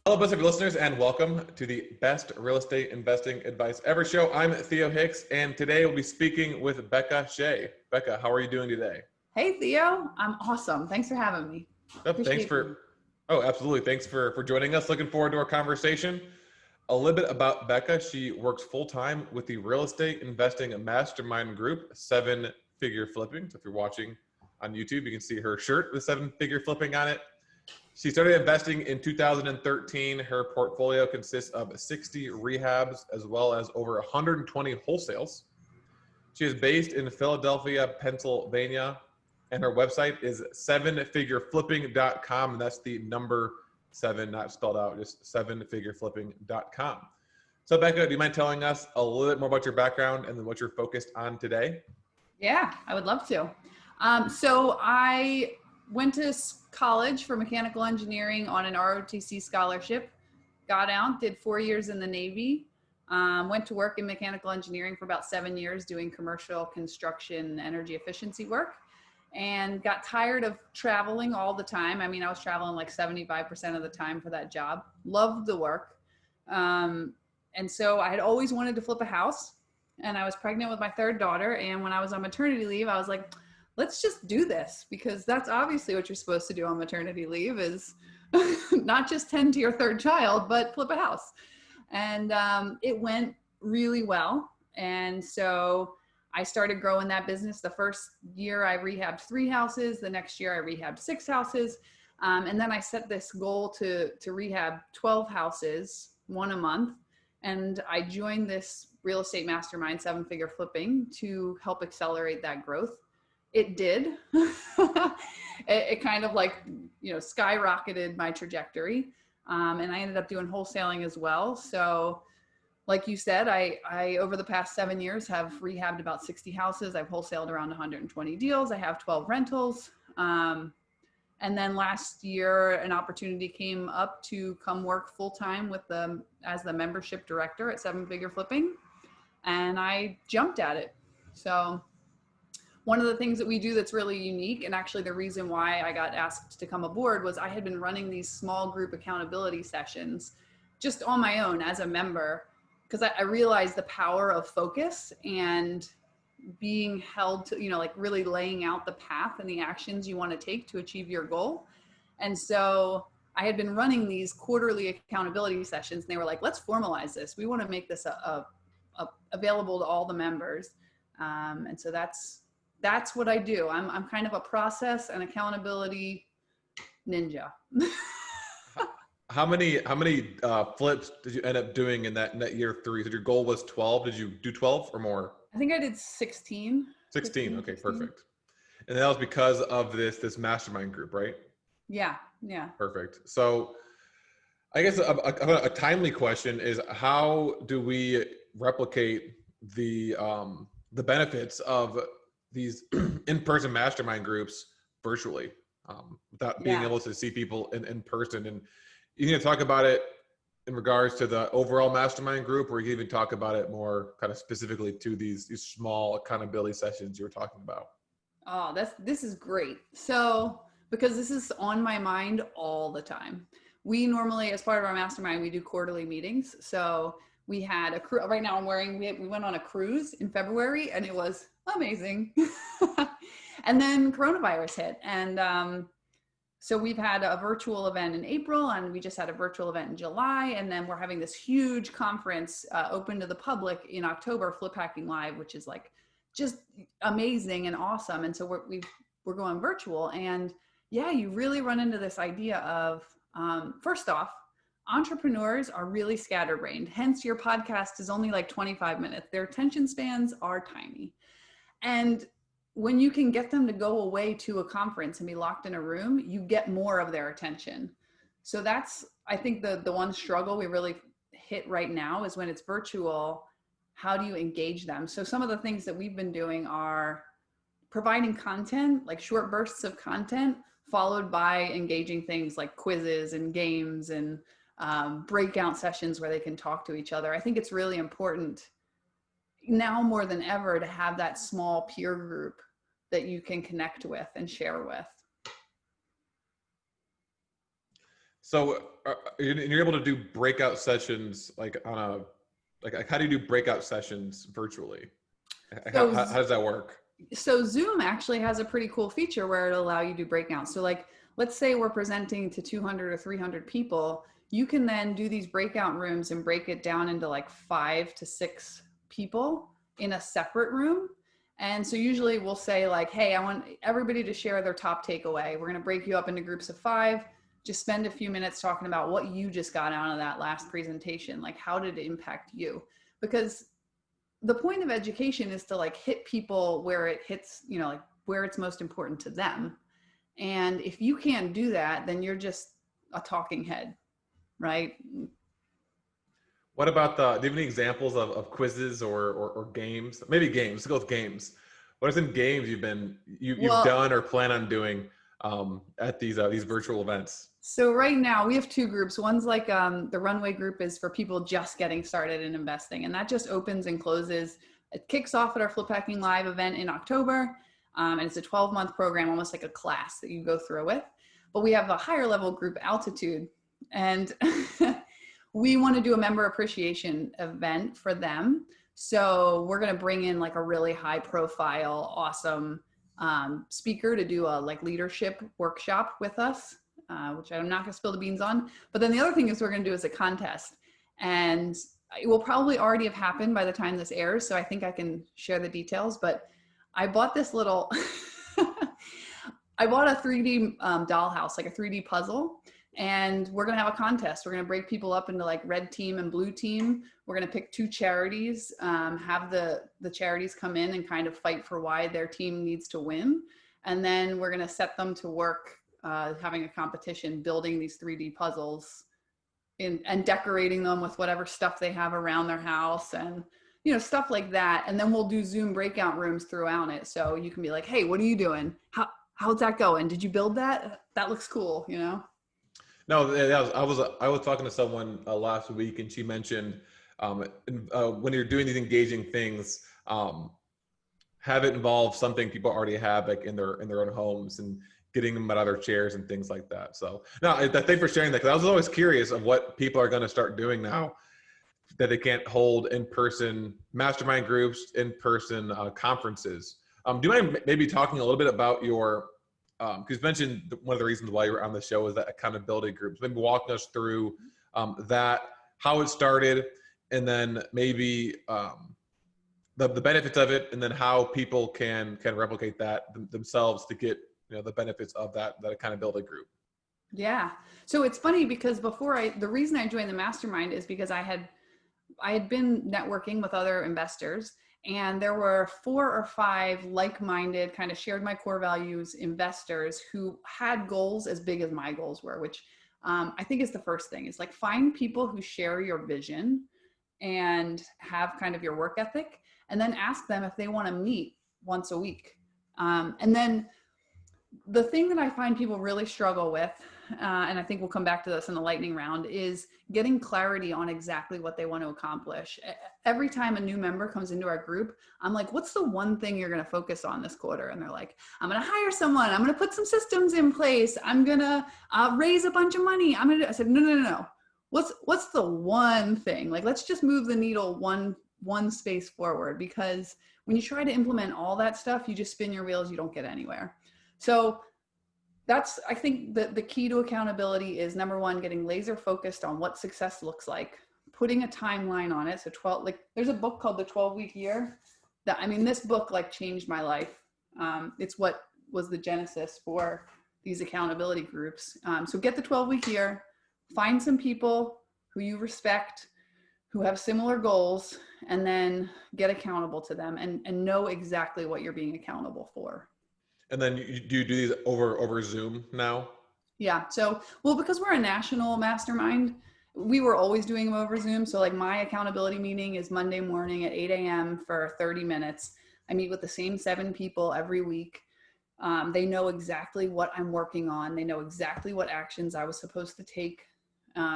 Hello, best of your listeners, and welcome to the best real estate investing advice ever show. I'm Theo Hicks, and today we'll be speaking with Beka Shea. Beka, how are you doing today? Hey, Theo. I'm awesome. Thanks for having me. Yep, thanks Appreciate for, you. absolutely. Thanks for joining us. Looking forward to our conversation. A little bit about Beka. She works full-time with the real estate investing mastermind group, Seven Figure Flipping. So if you're watching on YouTube, you can see her shirt with Seven Figure Flipping on it. She started investing in 2013. Her portfolio consists of 60 rehabs as well as over 120 wholesales. She is based in Philadelphia, Pennsylvania, and her website is sevenfigureflipping.com. And that's the number 7, not spelled out, just sevenfigureflipping.com. So Beka, do you mind telling us a little bit more about your background and then what you're focused on today? Yeah, I would love to. So I went to college for mechanical engineering on an ROTC scholarship, got out, did 4 years in the Navy, went to work in mechanical engineering for about 7 years doing commercial construction, energy efficiency work, and got tired of traveling all the time. I mean, I was traveling like 75% of the time for that job. Loved the work. And so I had always wanted to flip a house, and I was pregnant with my third daughter. And when I was on maternity leave, I was like, let's just do this, because that's obviously what you're supposed to do on maternity leave is not just tend to your third child, but flip a house. And it went really well. And so I started growing that business. The first year I rehabbed 3 houses. The next year I rehabbed 6 houses. And then I set this goal to rehab 12 houses, 1 a month. And I joined this real estate mastermind, 7 Figure Flipping, to help accelerate that growth. It did. It kind of like, skyrocketed my trajectory. And I ended up doing wholesaling as well. So like you said, I over the past 7 years have rehabbed about 60 houses. I've wholesaled around 120 deals. I have 12 rentals. And then last year, an opportunity came up to come work full-time as the membership director at 7 Figure Flipping. And I jumped at it. So one of the things that we do that's really unique, and actually the reason why I got asked to come aboard, was I had been running these small group accountability sessions just on my own as a member, because I realized the power of focus and being held to, like really laying out the path and the actions you want to take to achieve your goal. And so I had been running these quarterly accountability sessions, and they were like, let's formalize this. We want to make this available to all the members. And so that's what I do. I'm kind of a process and accountability ninja. How many flips did you end up doing in that year 3? So your goal was 12. Did you do 12 or more? I think I did 16. 16. Okay, 16. Perfect. And that was because of this mastermind group, right? Yeah. Perfect. So I guess a timely question is, how do we replicate the benefits of these in-person mastermind groups virtually without being able to see people in person? And you need to talk about it in regards to the overall mastermind group, or you can even talk about it more kind of specifically to these small accountability sessions you were talking about. Oh, this is great. So, because this is on my mind all the time. We normally, as part of our mastermind, we do quarterly meetings. So we had right now we went on a cruise in February, and it was amazing. And then coronavirus hit. And so we've had a virtual event in April, and we just had a virtual event in July. And then we're having this huge conference open to the public in October, Flip Hacking Live, which is like just amazing and awesome. And so we're going virtual. And yeah, you really run into this idea of, first off, entrepreneurs are really scatterbrained. Hence your podcast is only like 25 minutes. Their attention spans are tiny. And when you can get them to go away to a conference and be locked in a room, you get more of their attention. So that's, I think, the one struggle we really hit right now is when it's virtual, how do you engage them? So some of the things that we've been doing are providing content, like short bursts of content, followed by engaging things like quizzes and games and breakout sessions where they can talk to each other. I think it's really important now more than ever to have that small peer group that you can connect with and share with. So you're able to do breakout sessions like on a, like how do you do breakout sessions virtually? How does that work? So Zoom actually has a pretty cool feature where it'll allow you to do breakouts. So like, let's say we're presenting to 200 or 300 people. You can then do these breakout rooms and break it down into like 5 to 6 people in a separate room. And so usually we'll say like, hey, I want everybody to share their top takeaway. We're going to break you up into groups of 5. Just spend a few minutes talking about what you just got out of that last presentation. Like, how did it impact you? Because the point of education is to like hit people where it hits, you know, like where it's most important to them. And if you can't do that, then you're just a talking head, right? What about do you have any examples of quizzes or games? Maybe games. Let's go with games. What are some games you've done or plan on doing at these virtual events? So right now we have 2 groups. One's like the runway group is for people just getting started in investing, and that just opens and closes. It kicks off at our Flip Hacking Live event in October, and it's a 12-month program, almost like a class that you go through with. But we have a higher level group, Altitude, and we want to do a member appreciation event for them. So we're going to bring in like a really high profile, awesome speaker to do a like leadership workshop with us. Which I'm not going to spill the beans on. But then the other thing is we're going to do is a contest. And it will probably already have happened by the time this airs. So I think I can share the details. But I bought this little, I bought a 3D dollhouse, like a 3D puzzle. And we're going to have a contest. We're going to break people up into like red team and blue team. We're going to pick 2 charities, have the charities come in and kind of fight for why their team needs to win. And then we're going to set them to work having a competition, building these 3D puzzles and decorating them with whatever stuff they have around their house and, you know, stuff like that. And then we'll do Zoom breakout rooms throughout it. So you can be like, hey, what are you doing? How's that going? Did you build that? That looks cool, you know? No, I was talking to someone last week, and she mentioned when you're doing these engaging things, have it involve something people already have like in their own homes and getting them out of their chairs and things like that. So no, thanks for sharing that, because I was always curious of what people are going to start doing now that they can't hold in-person mastermind groups, in-person conferences. Do you mind maybe talking a little bit about your, because you mentioned one of the reasons why you were on the show is that accountability groups. Maybe walking us through that, how it started, and then maybe the benefits of it, and then how people can replicate that themselves to get, you know, the benefits of that accountability group. Yeah. So it's funny because the reason I joined the mastermind is because I had been networking with other investors, and there were 4 or 5 like-minded, kind of shared my core values investors who had goals as big as my goals were, which I think is the first thing. Is like, find people who share your vision and have kind of your work ethic, and then ask them if they want to meet once a week. And then the thing that I find people really struggle with, and I think we'll come back to this in the lightning round, is getting clarity on exactly what they want to accomplish. Every time a new member comes into our group, I'm like, what's the one thing you're going to focus on this quarter? And they're like, I'm going to hire someone. I'm going to put some systems in place. I'm going to raise a bunch of money. I said, no. What's the one thing? Like, let's just move the needle one space forward, because when you try to implement all that stuff, you just spin your wheels. You don't get anywhere. So that's, I think the key to accountability is, number 1, getting laser focused on what success looks like, putting a timeline on it. So there's a book called The 12-Week Year this book like changed my life. It's what was the genesis for these accountability groups. So get the 12-week year, find some people who you respect, who have similar goals, and then get accountable to them and know exactly what you're being accountable for. And then do you do these over Zoom now? Yeah. So, well, because we're a national mastermind, we were always doing them over Zoom. So like, my accountability meeting is Monday morning at 8 a.m. for 30 minutes. I meet with the same 7 people every week. They know exactly what I'm working on. They know exactly what actions I was supposed to take.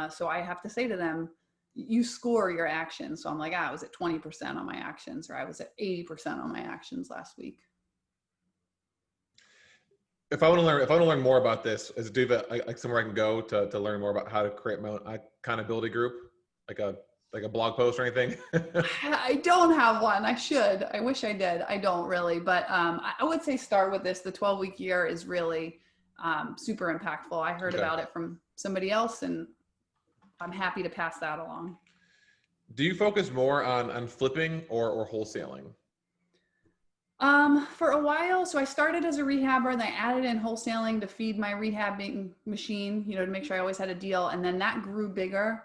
So I have to say to them, you score your actions. So I'm like, I was at 20% on my actions, or I was at 80% on my actions last week. if I want to learn more about this, is do that like somewhere I can go to learn more about how to create my own accountability group, like a blog post or anything? I don't have one. I should. I wish I did. I don't really, but I would say start with this. The 12-week year is really super impactful. I heard Okay. about it from somebody else, and I'm happy to pass that along. Do you focus more on flipping or wholesaling? For a while, so I started as a rehabber, and I added in wholesaling to feed my rehabbing machine, to make sure I always had a deal. And then that grew bigger.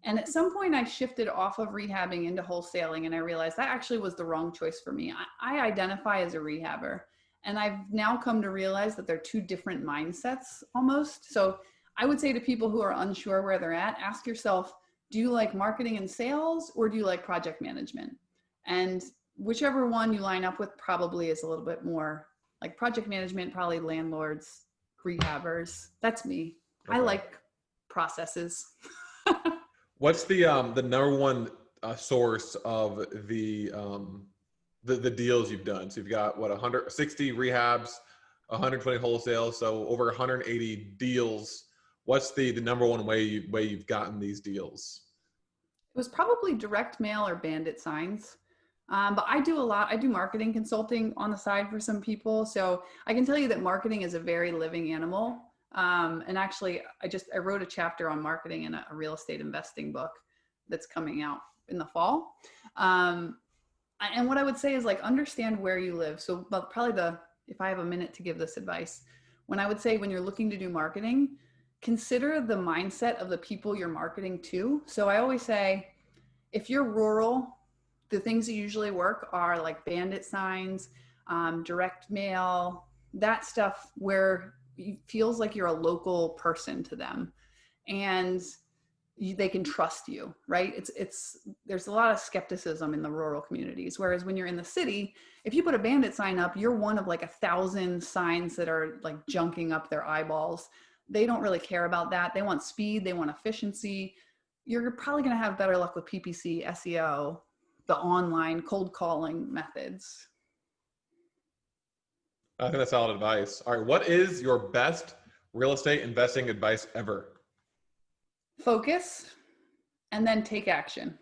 And at some point I shifted off of rehabbing into wholesaling, and I realized that actually was the wrong choice for me. I identify as a rehabber, and I've now come to realize that they're two different mindsets almost. So I would say to people who are unsure where they're at, ask yourself, do you like marketing and sales, or do you like project management? And whichever one you line up with probably is a little bit more like project management, probably landlords, rehabbers. That's me. Okay. I like processes. What's the number one source of the deals you've done? So you've got 160 rehabs, 120 wholesale, so over 180 deals. What's the number one way you've gotten these deals? It was probably direct mail or bandit signs. But I do marketing consulting on the side for some people. So I can tell you that marketing is a very living animal. And actually I wrote a chapter on marketing in a real estate investing book that's coming out in the fall. And what I would say is understand where you live. So probably if I have a minute to give this advice, when you're looking to do marketing, consider the mindset of the people you're marketing to. So I always say, if you're rural, the things that usually work are like bandit signs, direct mail, that stuff where it feels like you're a local person to them, and they can trust you, right? There's a lot of skepticism in the rural communities. Whereas when you're in the city, if you put a bandit sign up, you're one of 1,000 signs that are junking up their eyeballs. They don't really care about that. They want speed. They want efficiency. You're probably going to have better luck with PPC, SEO, the online cold calling methods. I think that's solid advice. All right. What is your best real estate investing advice ever? Focus and then take action.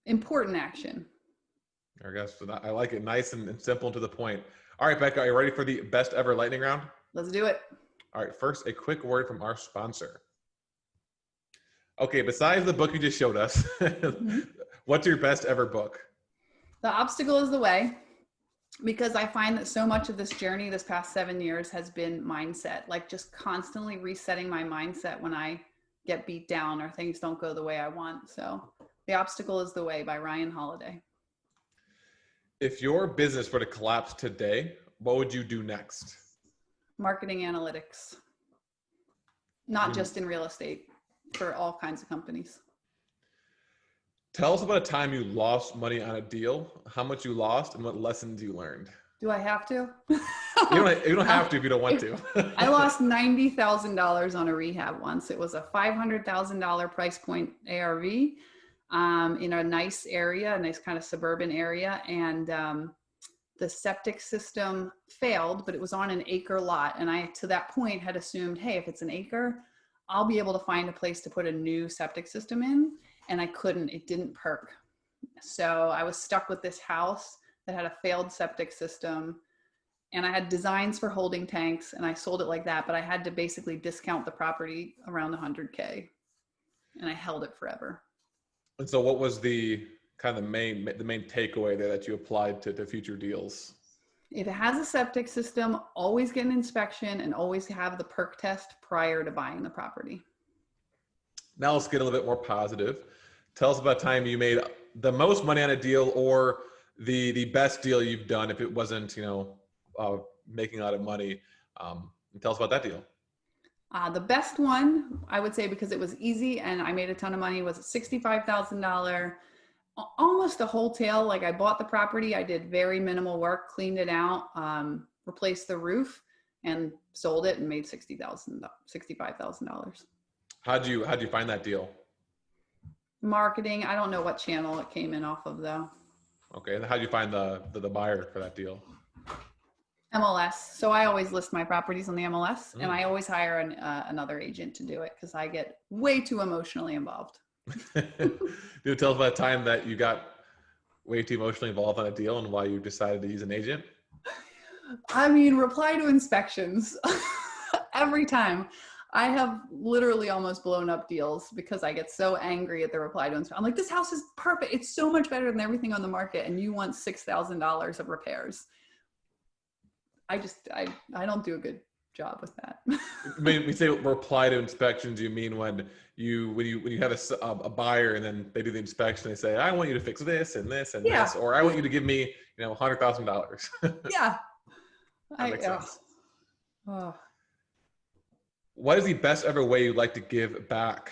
Important action. I guess I like it nice and simple and to the point. All right, Beka, are you ready for the best ever lightning round? Let's do it. All right. First, a quick word from our sponsor. Okay, besides the book you just showed us, what's your best ever book? The Obstacle is the Way, because I find that so much of this journey this past 7 years has been mindset, just constantly resetting my mindset when I get beat down or things don't go the way I want. So The Obstacle is the Way by Ryan Holiday. If your business were to collapse today, what would you do next? Marketing analytics, not just in real estate. For all kinds of companies. Tell us about a time you lost money on a deal, how much you lost, and what lessons you learned. Do I have to? You don't have to if you don't want to. I lost $90,000 on a rehab once. It was a $500,000 price point ARV in a nice area, a nice kind of suburban area. And the septic system failed, but it was on an acre lot. And I, to that point, had assumed, hey, if it's an acre, I'll be able to find a place to put a new septic system in. And I couldn't, it didn't perk. So I was stuck with this house that had a failed septic system, and I had designs for holding tanks, and I sold it like that, but I had to basically discount the property around $100K, and I held it forever. And so what was the kind of the main takeaway there that you applied to future deals? If it has a septic system, always get an inspection and always have the perk test prior to buying the property. Now let's get a little bit more positive. Tell us about a time you made the most money on a deal, or the best deal you've done if it wasn't, making a lot of money. Tell us about that deal. The best one, I would say, because it was easy and I made a ton of money, was a $65,000, almost a wholesale. I bought the property, I did very minimal work, cleaned it out, replaced the roof, and sold it and made $65,000. How'd you find that deal? Marketing. I don't know what channel it came in off of though. Okay. And how'd you find the buyer for that deal? MLS. So I always list my properties on the MLS, and I always hire another agent to do it because I get way too emotionally involved. Do tell us about a time that you got way too emotionally involved on a deal and why you decided to use an agent. I mean, reply to inspections. Every time. I have literally almost blown up deals because I get so angry at the reply to inspection. I'm like, this house is perfect. It's so much better than everything on the market, and you want $6,000 of repairs. I don't do a good job with that. When we say reply to inspections, you mean when you have a buyer and then they do the inspection, they say, I want you to fix this and this and this, or I want you to give me, $100,000. Yeah. That makes sense. What is the best ever way you'd like to give back?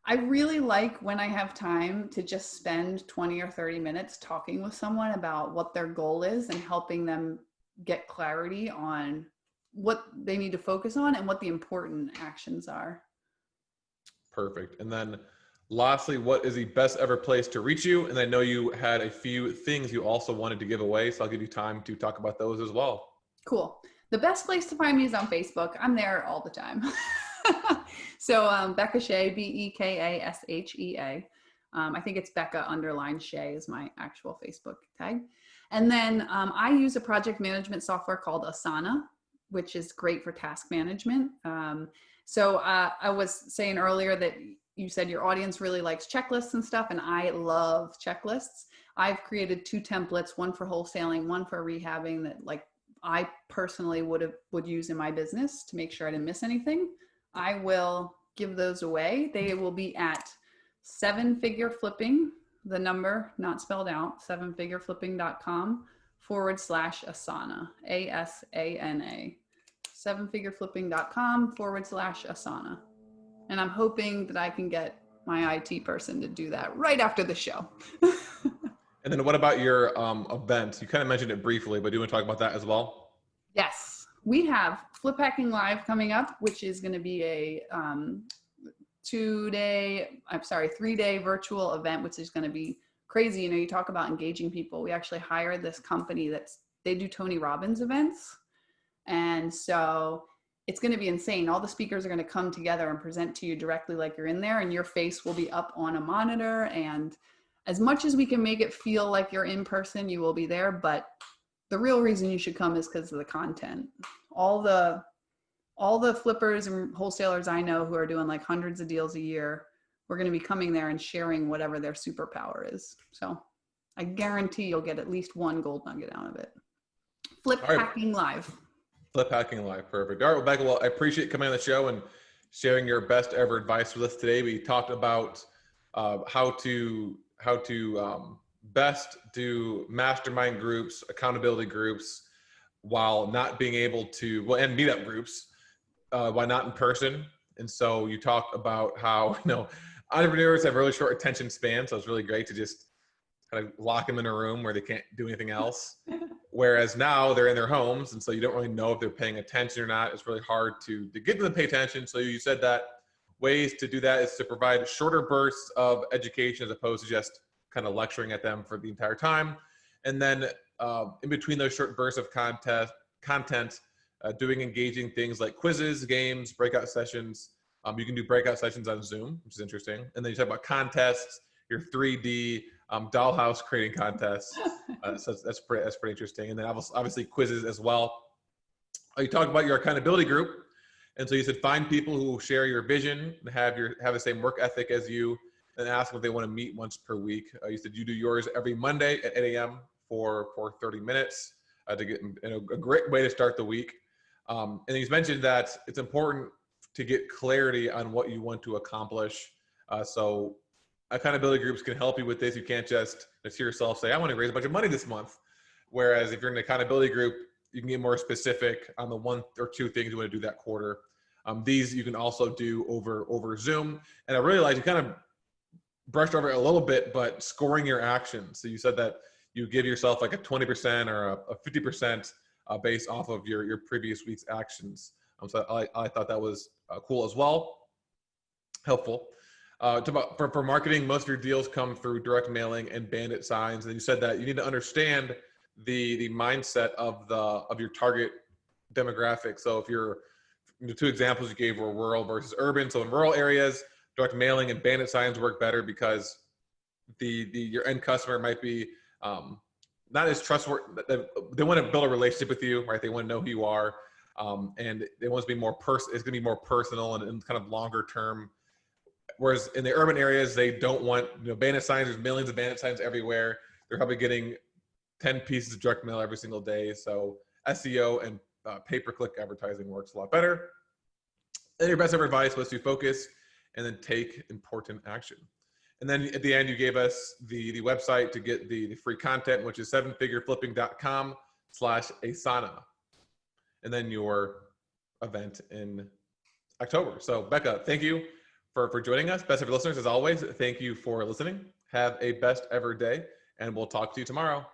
I really like when I have time to just spend 20 or 30 minutes talking with someone about what their goal is and helping them get clarity on what they need to focus on and what the important actions are. Perfect. And then lastly, what is the best ever place to reach you? And I know you had a few things you also wanted to give away, so I'll give you time to talk about those as well. Cool. The best place to find me is on Facebook. I'm there all the time. So Beka Shea, Bekashea. I think it's Beka_Shea is my actual Facebook tag. And then I use a project management software called Asana, which is great for task management. So I was saying earlier that you said your audience really likes checklists and stuff, and I love checklists. I've created 2 templates, one for wholesaling, one for rehabbing, that I personally would use in my business to make sure I didn't miss anything. I will give those away. They will be at 7figureflipping, the number not spelled out, 7figureflipping.com/Asana, ASANA, 7figureflipping.com/Asana. And I'm hoping that I can get my IT person to do that right after the show. And then what about your event? You kind of mentioned it briefly, but do you want to talk about that as well? Yes, we have Flip Hacking Live coming up, which is going to be a 3-day virtual event, which is going to be crazy. You talk about engaging people. We actually hired this company they do Tony Robbins events. And so it's going to be insane. All the speakers are going to come together and present to you directly like you're in there, and your face will be up on a monitor. And as much as we can make it feel like you're in person, you will be there. But the real reason you should come is because of the content. All the flippers and wholesalers I know who are doing like hundreds of deals a year, we're going to be coming there and sharing whatever their superpower is. So I guarantee you'll get at least one gold nugget out of it. Flip Hacking Live. Flip Hacking Live. Perfect. All right, Rebecca, well, I appreciate coming on the show and sharing your best ever advice with us today. We talked about how to best do mastermind groups, accountability groups, while not being able to, and meetup groups, why not in person. And so you talked about how, entrepreneurs have really short attention spans. So it's really great to just kind of lock them in a room where they can't do anything else. Whereas now they're in their homes. And so you don't really know if they're paying attention or not. It's really hard to get them to pay attention. So you said that ways to do that is to provide shorter bursts of education as opposed to just kind of lecturing at them for the entire time. And then in between those short bursts of content, doing engaging things like quizzes, games, breakout sessions. You can do breakout sessions on Zoom, which is interesting. And then you talk about contests, your 3D dollhouse creating contests. So that's pretty interesting. And then obviously quizzes as well. You talked about your accountability group. And so you said find people who share your vision and have the same work ethic as you, and ask them if they want to meet once per week. You said you do yours every Monday at 8 a.m. for 30 minutes to get a great way to start the week. And he's mentioned that it's important to get clarity on what you want to accomplish. So accountability groups can help you with this. You can't just hear yourself say, I want to raise a bunch of money this month. Whereas if you're in an accountability group, you can get more specific on the 1 or 2 things you want to do that quarter. These you can also do over Zoom. And I realized you kind of brushed over it a little bit, but scoring your actions. So you said that you give yourself like a 20% or a 50% based off of your previous week's actions. So I thought that was cool as well. Helpful. For marketing, most of your deals come through direct mailing and bandit signs. And you said that you need to understand the mindset of your target demographic. So if you're, the two examples you gave were rural versus urban. So in rural areas, direct mailing and bandit signs work better because your end customer might be not as trustworthy. They want to build a relationship with you, right? They want to know who you are, and they want to be more it's going to be more personal and kind of longer term. Whereas in the urban areas, they don't want, bandit signs. There's millions of bandit signs everywhere. They're probably getting 10 pieces of direct mail every single day. So SEO and pay-per-click advertising works a lot better. And your best ever advice was to focus and then take important action. And then at the end, you gave us the website to get the free content, which is sevenfigureflipping.com/Asana. And then your event in October. So Beka, thank you for joining us. Best ever listeners, as always, thank you for listening. Have a best ever day, and we'll talk to you tomorrow.